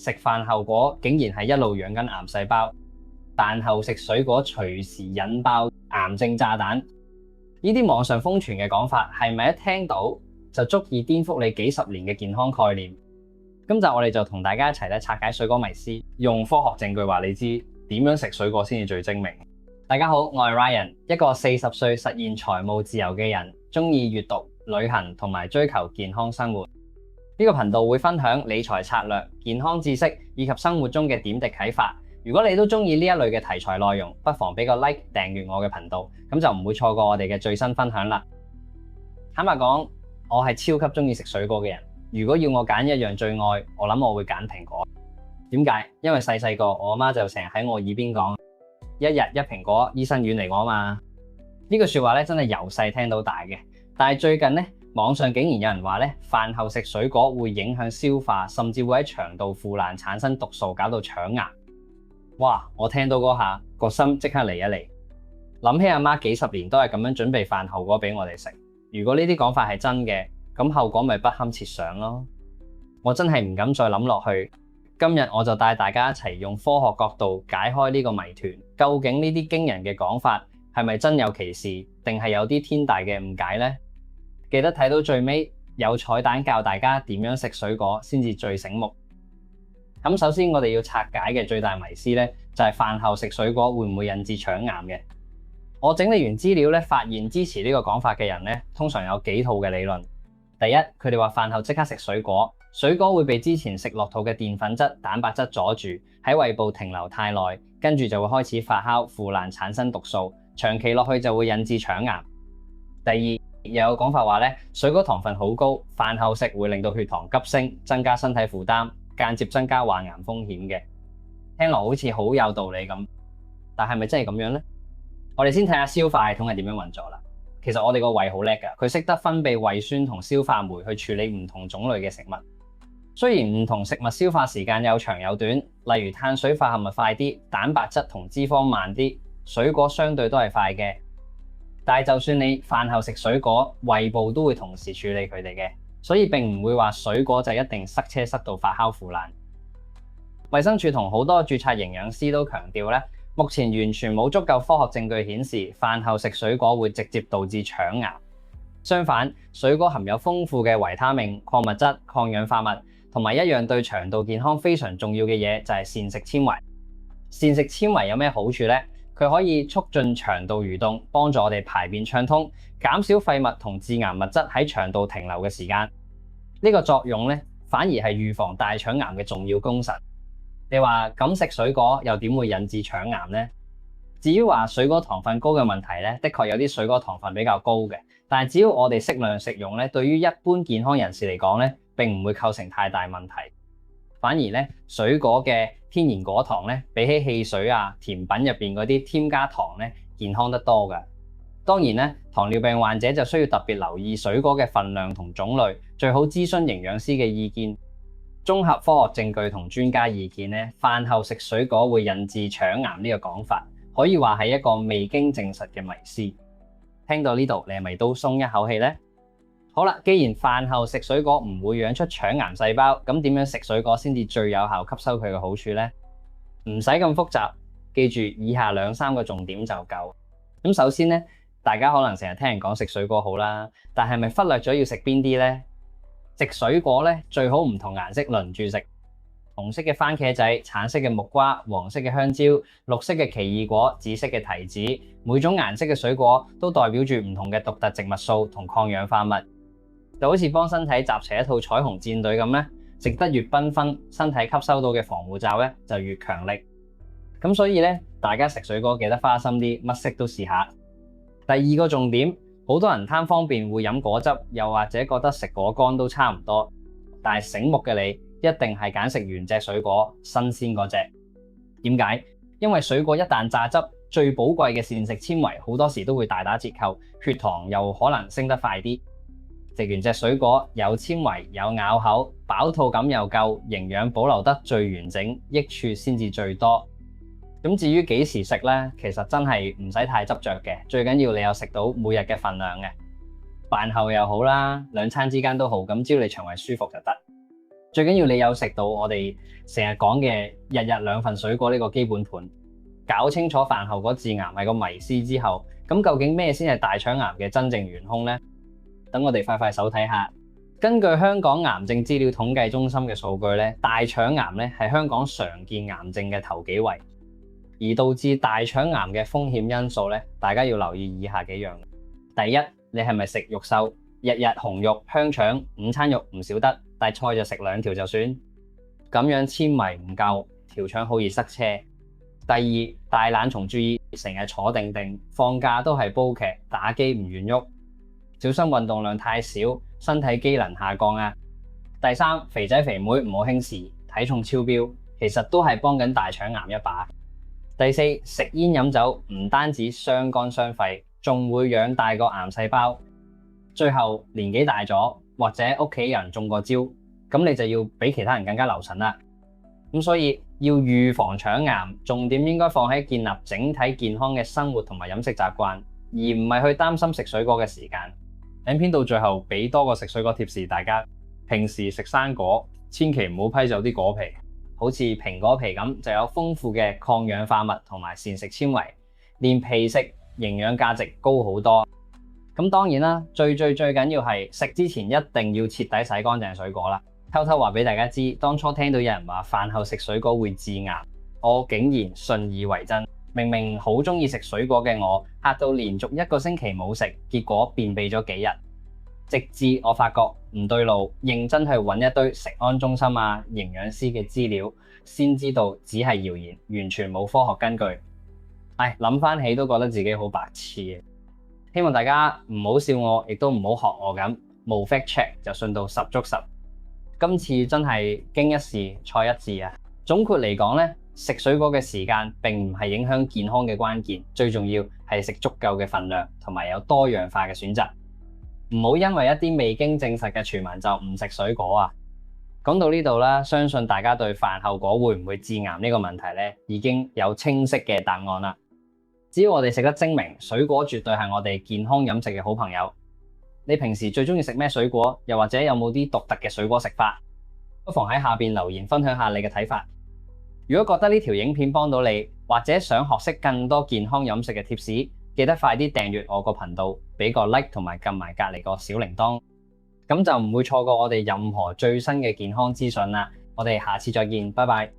食飯後果竟然係一路養緊癌細胞，飯後食水果隨時引爆癌症炸彈。呢啲網上瘋傳嘅講法係咪一聽到就足以顛覆你幾十年嘅健康概念？今集我哋就同大家一齊咧拆解水果迷思，用科學證據話你知點樣食水果先至最精明。大家好，我係 Ryan， 一個40歲實現財務自由嘅人，中意閱讀、旅行同埋追求健康生活。呢個頻道會分享理財策略、健康知識以及生活中嘅點滴啟發。如果你都中意呢一類嘅題材內容，不妨俾個 like 訂閱我嘅頻道，咁就唔會錯過我哋嘅最新分享啦。坦白講，我係超級中意食水果嘅人。如果要我揀一樣最愛，我諗我會揀蘋果。點解？因為細個我阿媽就成日喺我耳邊講，一日一蘋果，醫生遠離我嘛。呢句說話咧真係由細聽到大嘅。但係最近咧，網上竟然有人話咧，飯後食水果會影響消化，甚至會喺腸道腐爛產生毒素，搞到腸癌。哇！我聽到嗰下個心即刻嚟一嚟，諗起阿媽幾十年都係咁樣準備飯後果俾我哋食。如果呢啲講法係真嘅，咁後果咪不堪設想咯。我真係唔敢再諗落去。今日我就帶大家一齊用科學角度解開呢個謎團。究竟呢啲驚人嘅講法係咪真有其事，定係有啲天大嘅誤解呢？記得睇到最尾有彩蛋教大家點樣食水果先至最醒目。咁首先我哋要拆解嘅最大迷思呢，就係飯後食水果會唔會引致腸癌嘅。我整理完資料呢，發現支持呢個講法嘅人呢，通常有幾套嘅理論。第一，佢哋話飯後即刻食水果，水果會被之前食落肚嘅澱粉質、蛋白質阻住，喺胃部停留太耐，跟住就會開始發酵腐爛產生毒素，長期落去就會引致腸癌。第二，又有講法話咧，水果糖分好高，飯後食會令到血糖急升，增加身體負擔，間接增加患癌風險嘅。聽落好似好有道理咁，但係咪真係咁樣呢？我哋先睇下消化系統係點樣運作啦。其實我哋個胃好叻㗎，佢識得分泌胃酸同消化酶去處理唔同種類嘅食物。雖然唔同食物消化時間有長有短，例如碳水化合物快啲，蛋白質同脂肪慢啲，水果相對都係快嘅。但係就算你飯後食水果，胃部都會同時處理佢哋嘅，所以並唔會話水果就一定塞車塞到發酵腐爛。衛生署同好多註冊營養師都強調咧，目前完全冇足夠科學證據顯示飯後食水果會直接導致腸癌。相反，水果含有豐富嘅維他命、礦物質、抗氧化物，同埋一樣對腸道健康非常重要嘅嘢就係膳食纖維。膳食纖維有咩好處呢？佢可以促進腸道蠕動，幫助我哋排便暢通，減少廢物同致癌物質喺腸道停留嘅時間。呢個作用咧，反而係預防大腸癌嘅重要功臣。你話咁食水果又點會引致腸癌呢？至於話水果糖分高嘅問題咧，的確有啲水果糖分比較高嘅，但係只要我哋適量食用咧，對於一般健康人士嚟講咧，並唔會構成太大問題。反而咧，水果嘅天然果糖咧，比起汽水啊、甜品入邊嗰啲添加糖咧，健康得多㗎。當然咧，糖尿病患者就需要特別留意水果嘅份量同種類，最好諮詢營養師嘅意見。綜合科學證據同專家意見咧，飯後食水果會引致腸癌呢個講法，可以話係一個未經證實嘅迷思。聽到呢度，你係咪都鬆一口氣呢？好啦，既然飯後食水果唔會養出腸癌細胞，咁點樣食水果先至最有效吸收佢嘅好處呢？唔使咁複雜，記住以下2-3個重點就夠。咁首先咧，大家可能成日聽人講食水果好啦，但係咪忽略咗要食邊啲呢？食水果咧，最好唔同顏色輪住食。紅色嘅番茄仔、橙色嘅木瓜、黃色嘅香蕉、綠色嘅奇異果、紫色嘅提子，每種顏色嘅水果都代表住唔同嘅獨特植物素同抗氧化物，就好似幫身體集齊一套彩虹戰隊咁咧。食得越繽紛，身體吸收到嘅防護罩咧就越強力。咁所以咧，大家食水果記得花心啲，乜色都試下。第二個重點，好多人貪方便會飲果汁，又或者覺得食果乾都差唔多。但係醒目嘅你，一定係揀食原隻水果，新鮮嗰隻。點解？因為水果一旦榨汁，最寶貴嘅膳食纖維好多時都會大打折扣，血糖又可能升得快啲。食完隻水果，有纖維，有咬口，飽肚感又夠，營養保留得最完整，益處先至最多。咁至於幾時食呢？其實真係唔使太執着嘅，最緊要你有食到每日嘅份量嘅。飯後又好啦，兩餐之間都好，咁只要你腸胃舒服就得。最緊要你有食到我哋成日講嘅日日兩份水果呢個基本盤，搞清楚飯後嗰致癌係個迷思之後，咁究竟咩先係大腸癌嘅真正元兇呢？等我哋快手睇下。根據香港癌症資料統計中心嘅數據咧，大腸癌咧係香港常見癌症嘅頭幾位，而導致大腸癌嘅風險因素咧，大家要留意以下幾樣。第一，你係咪食肉獸？日日紅肉、香腸、午餐肉唔少得，但菜就食2條就算，咁樣纖維唔夠，條腸好易塞車。第二，大懶蟲注意，成日坐定定，放假都係煲劇、打機唔願喐，小心運動量太少，身體機能下降啊。第三，肥仔肥妹唔好輕視，體重超標，其實都係幫緊大腸癌一把。第四，食煙飲酒唔單止傷肝傷肺，仲會養大個癌細胞。最後，年紀大咗或者屋企人中過招，咁你就要比其他人更加留神啦。咁所以要預防腸癌，重點應該放喺建立整體健康嘅生活同埋飲食習慣，而唔係去擔心食水果嘅時間。影片到最後俾多個食水果貼士大家，平時食生果千祈唔好批走啲果皮，好似蘋果皮咁就有豐富嘅抗氧化物同埋膳食纖維，連皮食營養價值高好多。咁當然啦，最緊要係食之前一定要徹底洗乾淨水果啦。偷偷話俾大家知，當初聽到有人話飯後食水果會致癌，我竟然信以為真。明明好中意食水果嘅我，嚇到連續1個星期冇食，結果便秘咗幾日。直至我發覺唔對路，認真去揾一堆食安中心啊、營養師嘅資料，先知道只係謠言，完全冇科學根據。諗翻起都覺得自己好白痴嘅。希望大家唔好笑我，亦都唔好學我咁冇 fact check 就信到十足十。今次真係經一事菜一智啊！總括嚟講咧，食水果嘅時間並唔係影響健康嘅關鍵，最重要係食足夠嘅份量同埋有多樣化嘅選擇。唔好因為一啲未經證實嘅傳聞就唔食水果啊！講到呢度啦，相信大家對飯後果會唔會致癌呢個問題咧，已經有清晰嘅答案啦。只要我哋食得精明，水果絕對係我哋健康飲食嘅好朋友。你平時最中意食咩水果？又或者有冇啲獨特嘅水果食法？不妨喺下邊留言分享下你嘅睇法。如果覺得呢條影片幫到你，或者想學識更多健康飲食嘅貼士，記得快啲訂閱我個頻道，俾個 like 同埋撳埋隔離個小鈴鐺，咁就唔會錯過我哋任何最新嘅健康資訊啦。我哋下次再見，拜拜。